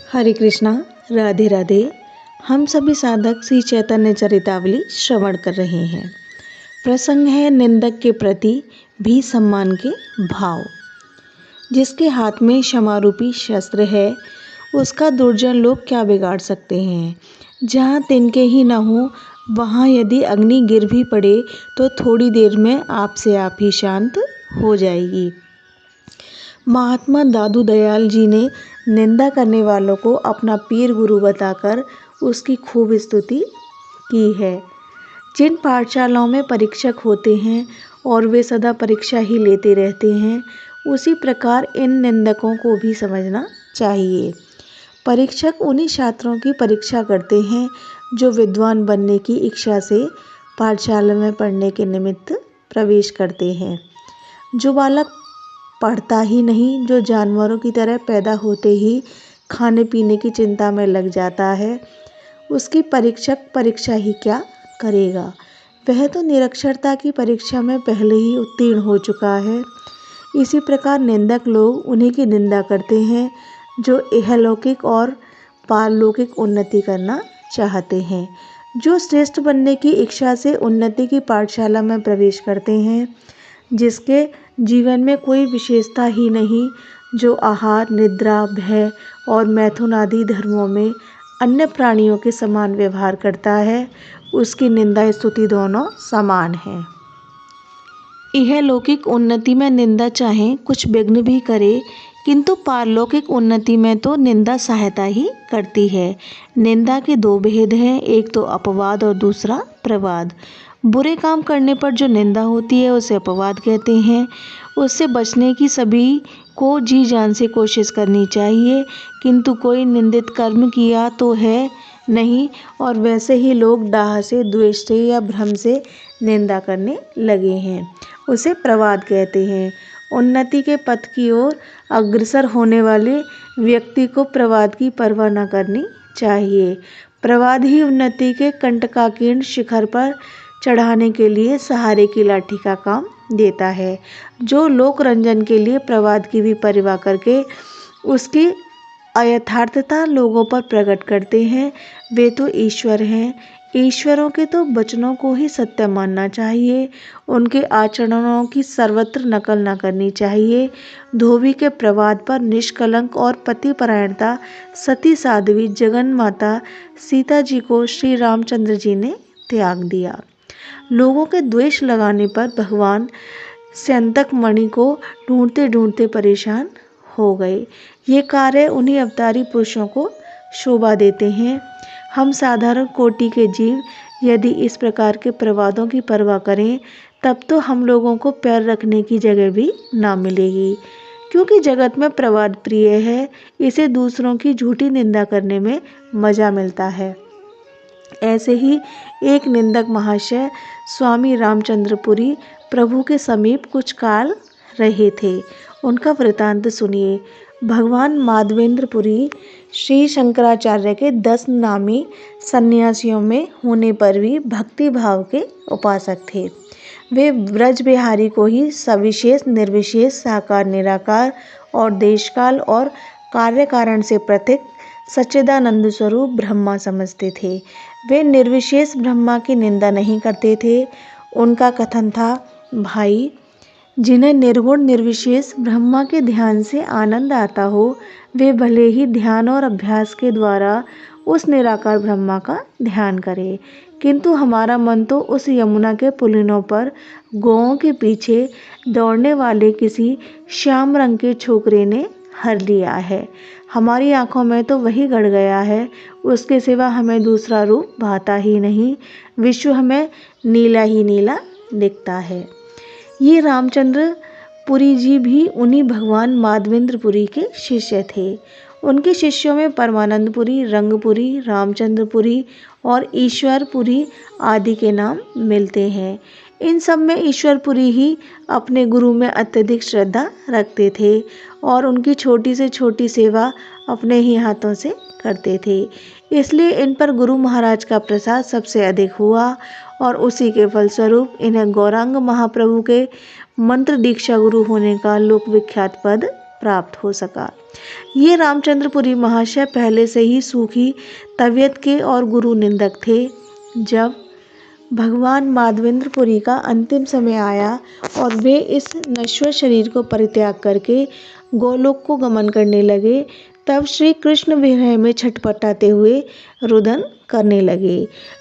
हरे कृष्णा, राधे राधे। हम सभी साधक श्री चैतन्य चरितावली श्रवण कर रहे हैं। प्रसंग है निंदक के प्रति भी सम्मान के भाव। जिसके हाथ में क्षमारूपी शस्त्र है, उसका दुर्जन लोग क्या बिगाड़ सकते हैं। जहाँ तिनके ही न हो, वहाँ यदि अग्नि गिर भी पड़े तो थोड़ी देर में आप से आप ही शांत हो जाएगी। महात्मा दादू दयाल जी ने निंदा करने वालों को अपना पीर गुरु बताकर उसकी खूब स्तुति की है। जिन पाठशालाओं में परीक्षक होते हैं और वे सदा परीक्षा ही लेते रहते हैं, उसी प्रकार इन निंदकों को भी समझना चाहिए। परीक्षक उन्हीं छात्रों की परीक्षा करते हैं जो विद्वान बनने की इच्छा से पाठशाला में पढ़ने के निमित्त प्रवेश करते हैं। जो बालक पढ़ता ही नहीं, जो जानवरों की तरह पैदा होते ही खाने पीने की चिंता में लग जाता है, उसकी परीक्षक परीक्षा ही क्या करेगा। वह तो निरक्षरता की परीक्षा में पहले ही उत्तीर्ण हो चुका है। इसी प्रकार निंदक लोग उन्हीं की निंदा करते हैं जो इहलौकिक और पारलौकिक उन्नति करना चाहते हैं, जो श्रेष्ठ बनने की इच्छा से उन्नति की पाठशाला में प्रवेश करते हैं, जिसके जीवन में कोई विशेषता ही नहीं, जो आहार, निद्रा, भय और मैथुन आदि धर्मों में अन्य प्राणियों के समान व्यवहार करता है, उसकी निंदा स्तुति दोनों समान है। यह लौकिक उन्नति में निंदा चाहे कुछ विघ्न भी करे, किंतु पारलौकिक उन्नति में तो निंदा सहायता ही करती है। निंदा के दो भेद हैं, एक तो अपवाद और दूसरा प्रवाद। बुरे काम करने पर जो निंदा होती है उसे अपवाद कहते हैं। उससे बचने की सभी को जी जान से कोशिश करनी चाहिए, किंतु कोई निंदित कर्म किया तो है नहीं और वैसे ही लोग डाह से, द्वेष से या भ्रम से निंदा करने लगे हैं, उसे प्रवाद कहते हैं। उन्नति के पथ की ओर अग्रसर होने वाले व्यक्ति को प्रवाद की परवाह न करनी चाहिए। प्रवाद ही उन्नति के कंटकाकीर्ण शिखर पर चढ़ाने के लिए सहारे की लाठी का काम देता है। जो लोक रंजन के लिए प्रवाद की भी परवाह करके उसकी अयथार्थता लोगों पर प्रकट करते हैं, वे तो ईश्वर हैं। ईश्वरों के तो वचनों को ही सत्य मानना चाहिए, उनके आचरणों की सर्वत्र नकल न करनी चाहिए। धोबी के प्रवाद पर निष्कलंक और पतिपरायणता सती साध्वी जगन माता सीता जी को श्री रामचंद्र जी ने त्याग दिया। लोगों के द्वेष लगाने पर भगवान स्यंतक मणि को ढूंढते ढूंढते परेशान हो गए। ये कार्य उन्हीं अवतारी पुरुषों को शोभा देते हैं। हम साधारण कोटि के जीव यदि इस प्रकार के प्रवादों की परवाह करें, तब तो हम लोगों को पैर रखने की जगह भी ना मिलेगी, क्योंकि जगत में प्रवाद प्रिय है। इसे दूसरों की झूठी निंदा करने में मजा मिलता है। ऐसे ही एक निंदक महाशय स्वामी रामचंद्रपुरी प्रभु के समीप कुछ काल रहे थे। उनका वृतांत सुनिए। भगवान माधवेंद्रपुरी श्री शंकराचार्य के 10 नामी सन्यासियों में होने पर भी भक्ति भाव के उपासक थे। वे ब्रज बिहारी को ही सविशेष, निर्विशेष, साकार, निराकार और देशकाल और कार्य कारण से पृथक सच्चिदानंद स्वरूप ब्रह्मा समझते थे। वे निर्विशेष ब्रह्मा की निंदा नहीं करते थे। उनका कथन था, भाई, जिन्हें निर्गुण निर्विशेष ब्रह्मा के ध्यान से आनंद आता हो, वे भले ही ध्यान और अभ्यास के द्वारा उस निराकार ब्रह्मा का ध्यान करें, किंतु हमारा मन तो उस यमुना के पुलिनों पर गौओं के पीछे दौड़ने वाले किसी श्याम रंग के छोकरे ने हर लिया है। हमारी आंखों में तो वही गड़ गया है, उसके सिवा हमें दूसरा रूप भाता ही नहीं। विश्व हमें नीला ही नीला दिखता है। ये रामचंद्र पुरी जी भी उन्हीं भगवान माधवेंद्रपुरी के शिष्य थे। उनके शिष्यों में परमानंदपुरी, रंगपुरी, रामचंद्रपुरी और ईश्वरपुरी आदि के नाम मिलते हैं। इन सब में ईश्वरपुरी ही अपने गुरु में अत्यधिक श्रद्धा रखते थे और उनकी छोटी से छोटी सेवा अपने ही हाथों से करते थे। इसलिए इन पर गुरु महाराज का प्रसाद सबसे अधिक हुआ और उसी के फलस्वरूप इन्हें गौरांग महाप्रभु के मंत्र दीक्षा गुरु होने का लोक विख्यात पद प्राप्त हो सका। ये रामचंद्रपुरी महाशय पहले से ही सूखी तबीयत के और गुरु निंदक थे। जब भगवान माधवेंद्रपुरी का अंतिम समय आया और वे इस नश्वर शरीर को परित्याग करके गोलोक को गमन करने लगे, तब श्री कृष्ण विरह में छटपटाते हुए रुदन करने लगे।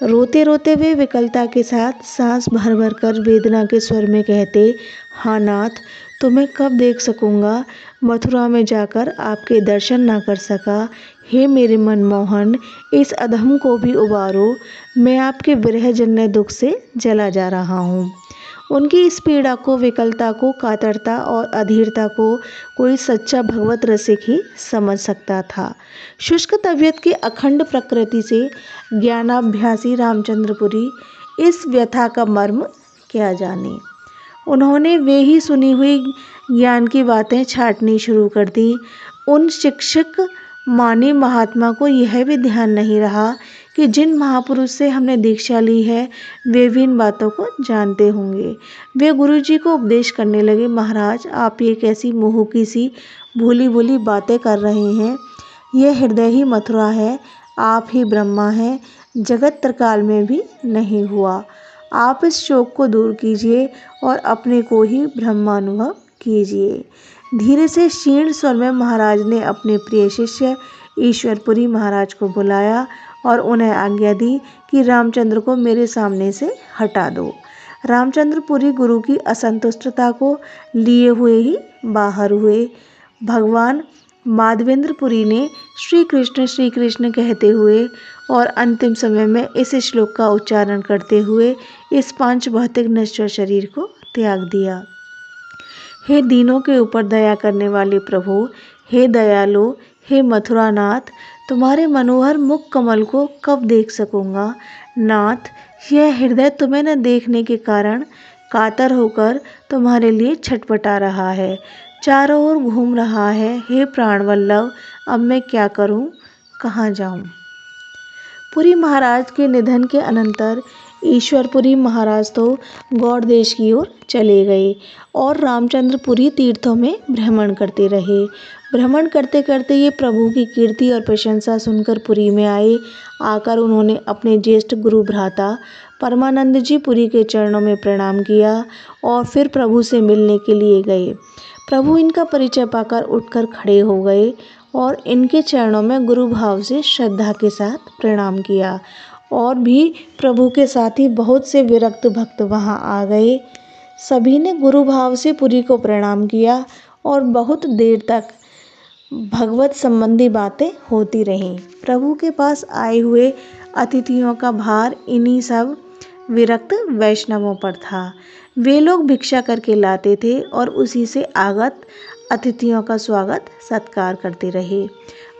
रोते रोते वे विकलता के साथ सांस भर भर कर वेदना के स्वर में कहते, हाँ नाथ, तुम्हें कब देख सकूंगा, मथुरा में जाकर आपके दर्शन ना कर सका। हे मेरे मनमोहन, इस अधम को भी उबारो, मैं आपके विरह जन्य दुख से जला जा रहा हूँ। उनकी इस पीड़ा को, विकलता को, कातरता और अधीरता को कोई सच्चा भगवत रसिक ही समझ सकता था। शुष्क तबीयत की अखंड प्रकृति से ज्ञानाभ्यासी रामचंद्रपुरी इस व्यथा का मर्म क्या जाने। उन्होंने वे ही सुनी हुई ज्ञान की बातें छांटनी शुरू कर दी। उन शिक्षक मानी महात्मा को यह भी ध्यान नहीं रहा कि जिन महापुरुष से हमने दीक्षा ली है वे भी इन बातों को जानते होंगे। वे गुरुजी को उपदेश करने लगे, महाराज, आप ये कैसी मोह की सी भूली भूली बातें कर रहे हैं। यह हृदय ही मथुरा है, आप ही ब्रह्मा हैं, जगत त्रिकाल में भी नहीं हुआ। आप इस शोक को दूर कीजिए और अपने को ही ब्रह्मानुभव कीजिए। धीरे से क्षीण स्वर में महाराज ने अपने प्रिय शिष्य ईश्वरपुरी महाराज को बुलाया और उन्हें आज्ञा दी कि रामचंद्र को मेरे सामने से हटा दो। रामचंद्रपुरी गुरु की असंतुष्टता को लिए हुए ही बाहर हुए। भगवान माधवेंद्रपुरी ने श्री कृष्ण कहते हुए और अंतिम समय में इस श्लोक का उच्चारण करते हुए इस पांच भौतिक नश्वर शरीर को त्याग दिया। हे दीनों के ऊपर दया करने वाले प्रभु, हे दयालु, हे मथुरानाथ, तुम्हारे मनोहर मुख कमल को कब देख सकूंगा। नाथ, यह हृदय तुम्हें न देखने के कारण कातर होकर तुम्हारे लिए छटपटा रहा है, चारों ओर घूम रहा है। हे प्राणवल्लभ, अब मैं क्या करूं, कहाँ जाऊं। पुरी महाराज के निधन के अनंतर ईश्वरपुरी महाराज तो गौड़ देश की ओर चले गए और रामचंद्रपुरी तीर्थों में भ्रमण करते रहे। भ्रमण करते करते ये प्रभु की कीर्ति और प्रशंसा सुनकर पुरी में आए। आकर उन्होंने अपने ज्येष्ठ गुरु भ्राता परमानंद जी पुरी के चरणों में प्रणाम किया और फिर प्रभु से मिलने के लिए गए। प्रभु इनका परिचय पाकर उठकर खड़े हो गए और इनके चरणों में गुरु भाव से श्रद्धा के साथ प्रणाम किया। और भी प्रभु के साथ ही बहुत से विरक्त भक्त वहां आ गए। सभी ने गुरु भाव से पुरी को प्रणाम किया और बहुत देर तक भगवत संबंधी बातें होती रहीं। प्रभु के पास आए हुए अतिथियों का भार इन्हीं सब विरक्त वैष्णवों पर था। वे लोग भिक्षा करके लाते थे और उसी से आगत अतिथियों का स्वागत सत्कार करते रहे।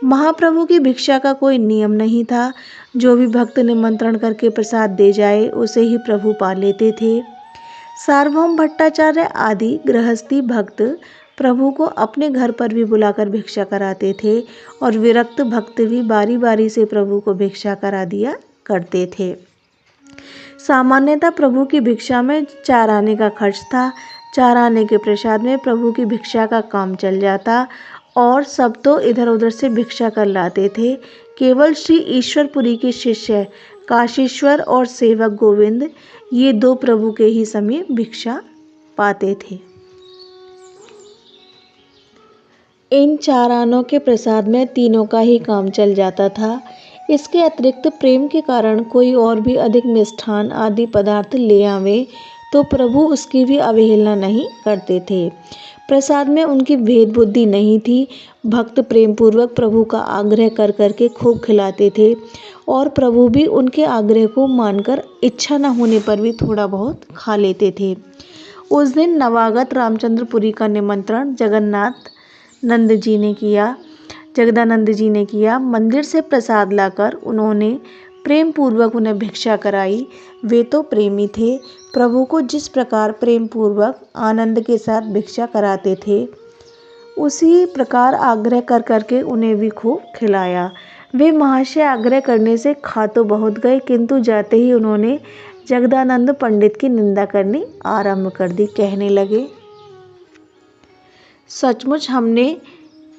महाप्रभु की भिक्षा का कोई नियम नहीं था। जो भी भक्त निमंत्रण करके प्रसाद दे जाए उसे ही प्रभु पा लेते थे। सार्वभौम भट्टाचार्य आदि गृहस्थी भक्त प्रभु को अपने घर पर भी बुलाकर भिक्षा कराते थे और विरक्त भक्त भी बारी बारी से प्रभु को भिक्षा करा दिया करते थे। सामान्यतः प्रभु की भिक्षा में 4 आने का खर्च था। 4 आने के प्रसाद में प्रभु की भिक्षा का काम चल जाता और सब तो इधर उधर से भिक्षा कर लाते थे। केवल श्री ईश्वरपुरी के शिष्य काशीश्वर और सेवक गोविंद, ये 2 प्रभु के ही समय भिक्षा पाते थे। इन 4 आनों के प्रसाद में तीनों का ही काम चल जाता था। इसके अतिरिक्त प्रेम के कारण कोई और भी अधिक मिष्ठान आदि पदार्थ ले आवे तो प्रभु उसकी भी अवहेलना नहीं करते थे। प्रसाद में उनकी भेद बुद्धि नहीं थी। भक्त प्रेम पूर्वक प्रभु का आग्रह कर करके खूब खिलाते थे और प्रभु भी उनके आग्रह को मानकर इच्छा न होने पर भी थोड़ा बहुत खा लेते थे। उस दिन नवागत रामचंद्रपुरी का निमंत्रण जगदानंद जी ने किया। मंदिर से प्रसाद लाकर उन्होंने प्रेम पूर्वक उन्हें भिक्षा कराई। वे तो प्रेमी थे, प्रभु को जिस प्रकार प्रेम पूर्वक आनंद के साथ भिक्षा कराते थे उसी प्रकार आग्रह कर करके उन्हें भी खूब खिलाया। वे महाशय आग्रह करने से खा तो बहुत गए, किंतु जाते ही उन्होंने जगदानंद पंडित की निंदा करनी आरंभ कर दी। कहने लगे, सचमुच हमने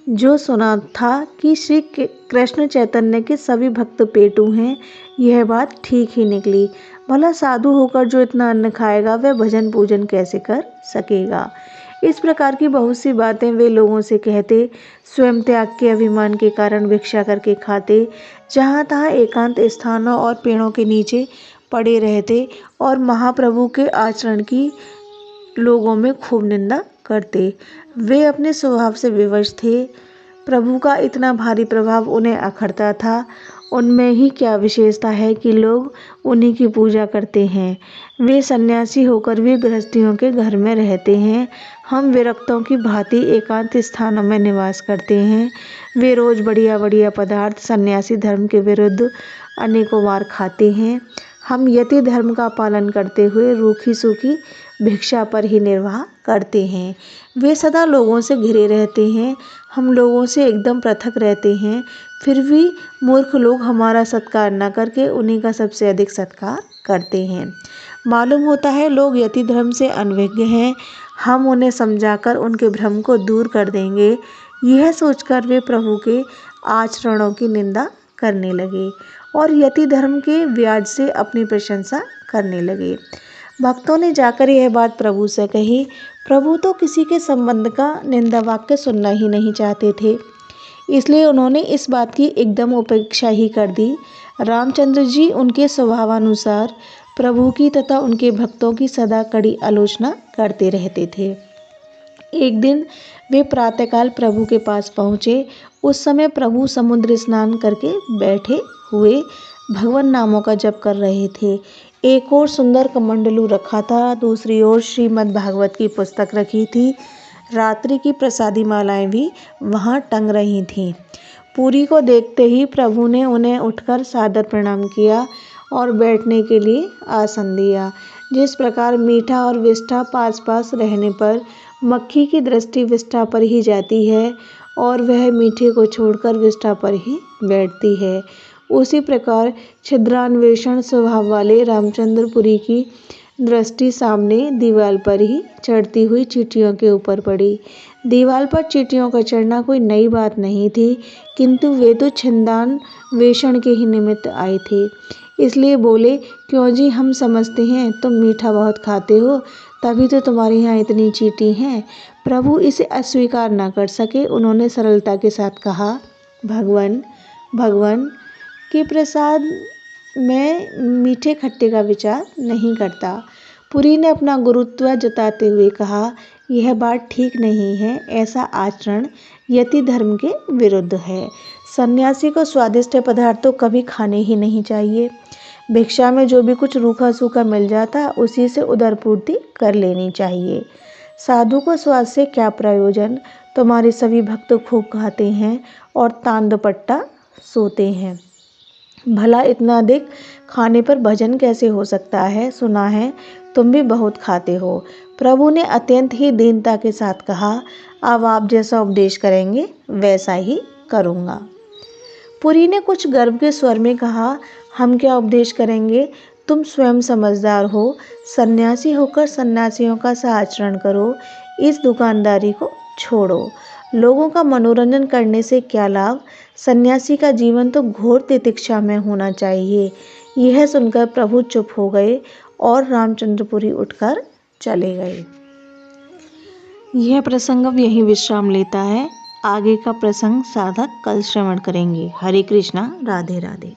जो सुना था कि श्री कृष्ण चैतन्य के सभी भक्त पेटू हैं, यह बात ठीक ही निकली। भला साधु होकर जो इतना अन्न खाएगा वह भजन पूजन कैसे कर सकेगा। इस प्रकार की बहुत सी बातें वे लोगों से कहते, स्वयं त्याग के अभिमान के कारण भिक्षा करके खाते, जहाँ तहाँ एकांत स्थानों और पेड़ों के नीचे पड़े रहते और महाप्रभु के आचरण की लोगों में खूब निंदा करते। वे अपने स्वभाव से विवश थे। प्रभु का इतना भारी प्रभाव उन्हें अखरता था। उनमें ही क्या विशेषता है कि लोग उन्हीं की पूजा करते हैं। वे सन्यासी होकर भी गृहस्थियों के घर में रहते हैं। हम विरक्तों की भांति एकांत स्थानों में निवास करते हैं। वे रोज बढ़िया बढ़िया पदार्थ सन्यासी धर्म के विरुद्ध अनेकों बार खाते हैं। हम यति धर्म का पालन करते हुए रूखी सूखी भिक्षा पर ही निर्वाह करते हैं। वे सदा लोगों से घिरे रहते हैं। हम लोगों से एकदम पृथक रहते हैं। फिर भी मूर्ख लोग हमारा सत्कार न करके उन्हीं का सबसे अधिक सत्कार करते हैं। मालूम होता है लोग यति धर्म से अनभिज्ञ हैं। हम उन्हें समझाकर उनके भ्रम को दूर कर देंगे। यह सोचकर वे प्रभु के आचरणों की निंदा करने लगे और यति धर्म के व्याज से अपनी प्रशंसा करने लगे। भक्तों ने जाकर यह बात प्रभु से कही। प्रभु तो किसी के संबंध का निंदा वाक्य सुनना ही नहीं चाहते थे, इसलिए उन्होंने इस बात की एकदम उपेक्षा ही कर दी। रामचंद्र जी उनके स्वभावानुसार प्रभु की तथा उनके भक्तों की सदा कड़ी आलोचना करते रहते थे। एक दिन वे प्रातःकाल प्रभु के पास पहुँचे। उस समय प्रभु समुद्र स्नान करके बैठे हुए भगवान नामों का जप कर रहे थे। एक ओर सुंदर कमंडलू रखा था, दूसरी ओर श्रीमद् भागवत की पुस्तक रखी थी। रात्रि की प्रसादी मालाएं भी वहां टंग रही थीं। पुरी को देखते ही प्रभु ने उन्हें उठकर सादर प्रणाम किया और बैठने के लिए आसन दिया। जिस प्रकार मीठा और विष्ठा पास पास रहने पर मक्खी की दृष्टि विष्ठा पर ही जाती है और वह मीठे को छोड़कर विष्ठा पर ही बैठती है, उसी प्रकार छिद्रान्वेषण स्वभाव वाले रामचंद्रपुरी की दृष्टि सामने दीवार पर ही चढ़ती हुई चींटियों के ऊपर पड़ी। दीवार पर चींटियों का चढ़ना कोई नई बात नहीं थी, किंतु वे तो छिद्रान्वेषण के ही निमित्त आए थे। इसलिए बोले, क्यों जी, हम समझते हैं तुम मीठा बहुत खाते हो, तभी तो तुम्हारे यहाँ इतनी चींटी हैं। प्रभु इसे अस्वीकार न कर सके। उन्होंने सरलता के साथ कहा, भगवान के प्रसाद में मीठे खट्टे का विचार नहीं करता। पुरी ने अपना गुरुत्व जताते हुए कहा, यह बात ठीक नहीं है। ऐसा आचरण यति धर्म के विरुद्ध है। सन्यासी को स्वादिष्ट पदार्थ तो कभी खाने ही नहीं चाहिए। भिक्षा में जो भी कुछ रूखा सूखा मिल जाता उसी से उदरपूर्ति कर लेनी चाहिए। साधु को स्वाद से क्या प्रयोजन। तुम्हारे सभी भक्त खूब खाते हैं और तांदपट्टा सोते हैं। भला इतना अधिक खाने पर भजन कैसे हो सकता है। सुना है तुम भी बहुत खाते हो। प्रभु ने अत्यंत ही दीनता के साथ कहा, अब आप जैसा उपदेश करेंगे वैसा ही करूँगा। पुरी ने कुछ गर्व के स्वर में कहा, हम क्या उपदेश करेंगे, तुम स्वयं समझदार हो। सन्यासी होकर सन्यासियों का सा आचरण करो। इस दुकानदारी को छोड़ो। लोगों का मनोरंजन करने से क्या लाभ। सन्यासी का जीवन तो घोर तितिक्षा में होना चाहिए। यह सुनकर प्रभु चुप हो गए और रामचंद्रपुरी उठकर चले गए। यह प्रसंग अब यहीं विश्राम लेता है। आगे का प्रसंग साधक कल श्रवण करेंगे। हरे कृष्णा, राधे राधे।